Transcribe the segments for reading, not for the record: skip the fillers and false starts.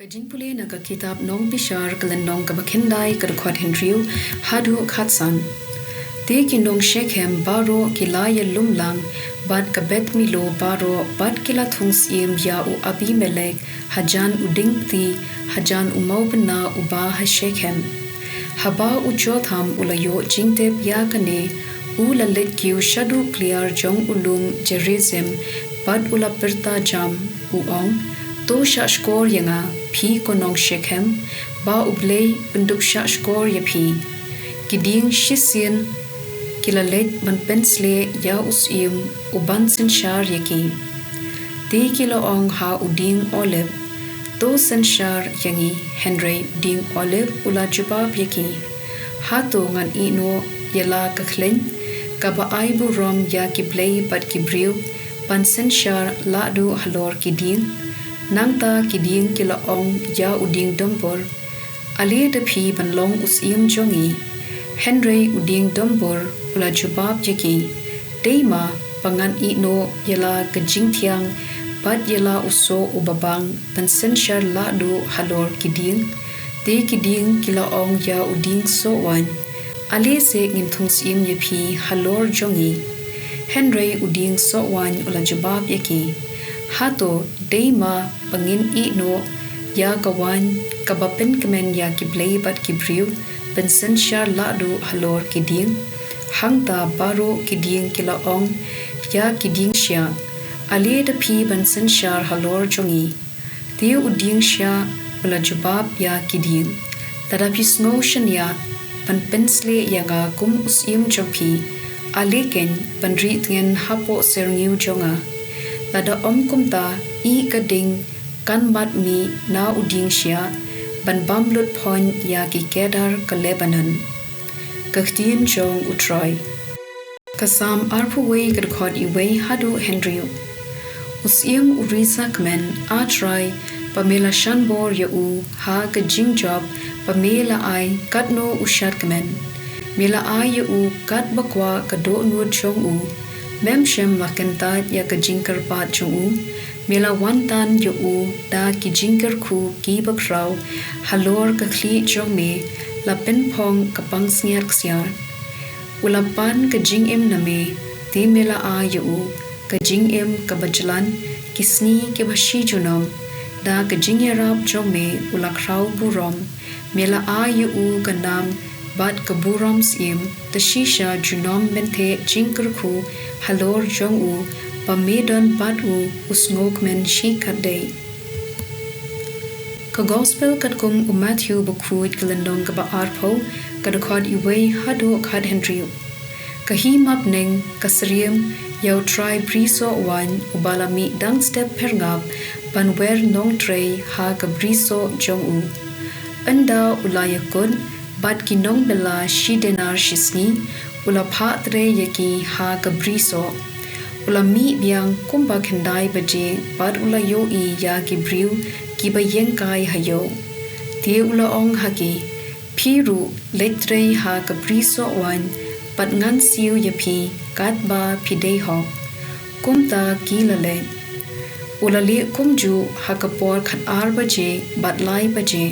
jingpule na kitab nong bishar kalendong kabakhendai kadkhot hendriu hadu khatsan te kinong shekhem baro kilaya lumlang bad kabet milo baro bad kila thungs im ya u abimelek hajan udingti hajan umaubna uba ha shekhem haba u jotham ulayo jingtep ya kane u lalet kiu shadu clear jong ulum jerizem bad ulapirta jam u ong to shashkor yanga phi konong shekhem ba ublei unduk shashkor ya phi kiding shisien kilalet ban pensle ya usim uban sin shar yaki te kilo ong ha uding olive to sin shar yangi henry ding olive ula jubab yaki ha to ngan ino yala kaklen kaba aibu rom ya ki Blei bat ki briu ban sin shar la du halor kiding nangta kiding kila ong ya uding dombor ale de phi ban long usim jongi henry uding dombor ula jubab yaki deima pangan ino yala kajing thiang bat yala uso ubabang ban senshar la do halor kiding te kiding kila ong ya uding so wan ale se ngin thungs im ye phi halor jongi henry uding so wan ula jubab yaki hato deima pangin ino ya kawan kabapen kemen ya ki Blei bat ki briu ben senshar la do halor kiding hangta baro kiding kila ong ya kiding sha ale de phi ban senshar halor jongi te uding sha ula jubab ya kiding tadapi snow shania ban pensle yaga kum usim chopi ale ken ban ri tngen hapo serniu jonga tada om kumta I kading kan mat mi na uding sha ban bamlut phon ya ki kedar ka Lebanon ktien jong utroy kasam arpuwei kadkhot iwei hadu henry usim urisa kmen atrai pamela shanbor ya u ha ka jingjob pamela ai katno ushat kmen mela ai ya u kat bakwa ka do nu chong u memshem makenta ya ka jingkar pat chong u mela wantan ya u da ki jingkar khu ki bakrau halor ka khli chong me la pen phong ka pang snger ksiar ulapan ka jing em na me te mela a ya u ka jing em ka bajlan kisni ke bashi junom da ka jing yarab chong me ulakrau burom mela a ya u ka nam bat ka burom sim ta shisha junom benthe jingkar khu halor jong u pamedon bat u usngok men shi kadai ka gospel kat kum Matthew bukuit kalendong ka ba arpo kadakod iwei hadu kad henry ka himap neng kasriem yaw try briso wan ubalami dang step perngap banwer nong tray ha ka briso jong u anda ulayakun bat kinong bela shi denar shisni ula pha tre yaki ha ka briso ula mi biang kumba khendai baje bat ula yo I ya ki briu ki ba yengkai hayo te ula ong haki phiru letre ha ka briso wan pat ngan siu yapi kat ba phidei ho kumta ki lale ula le kumju ha ka por khat ar baje bat lai baje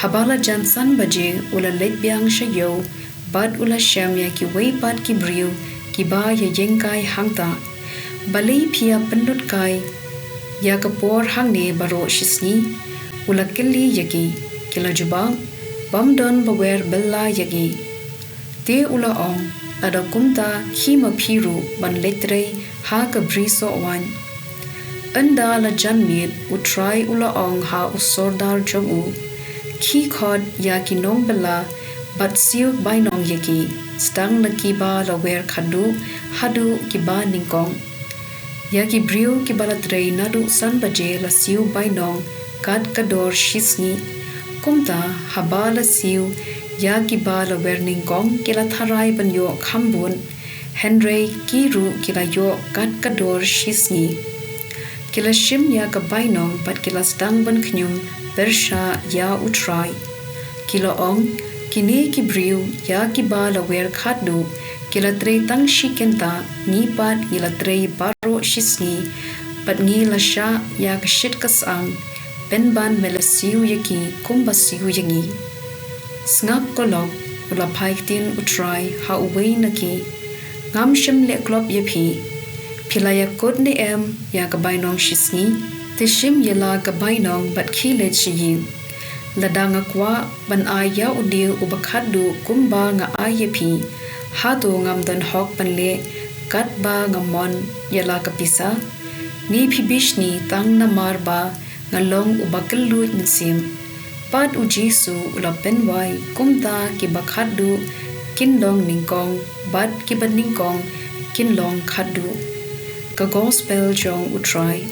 habala jansan baje ula let biang shayo bat ula sham ya ki wei bat ki briu ki ba ya yengkai hangta balei phia pandut kai ya kapor hangne baro shisni ula kelli yaki kila juba bamdon bawer bella yaki te ula ong ada kumta khima phiru ban letre ha ka briso wan anda la janmit utrai ula ong ha usordar jong u khi khod ya ki nong bella bat siu bai nong yaki stang na ki ba la wer khadu hadu ki ba ningkong ya ki briu ki balatrei nadu san baje la siu bai nong kat kador shisni kumta habala siu ya ki ba la wer ningkong kila tharai ban yo khambun henry ki ru kila yo kat kador shisni kila shim ya ka bai nong bat kila stang ban khnyum bersha ya utrai kila ong kini ki briu ya ki ba la wer khadu kila tre tang shikenta ni pat kila tre baro shisni pat ngi la sha ya ka shit kasang penban melasiu yaki kumba siu yangi. Snap kolog ula paiktin utrai ha uwei naki ngam shim le klop yepi pilaya kod ni em ya gabainong shisni te shim yela gabainong bat khilet shiyi ladanga kwa ban aya udiu ubakhadu kumba nga ayepi hado ngam dan hok panle kat ba ngamon yela kapisa ni phibishni tang na marba ngalong ubakelu nsim pat ujisu ula penwai kumta ki bakhadu kinlong ningkong bat ki ban ningkong kinlong khadu ka gospel jong utrai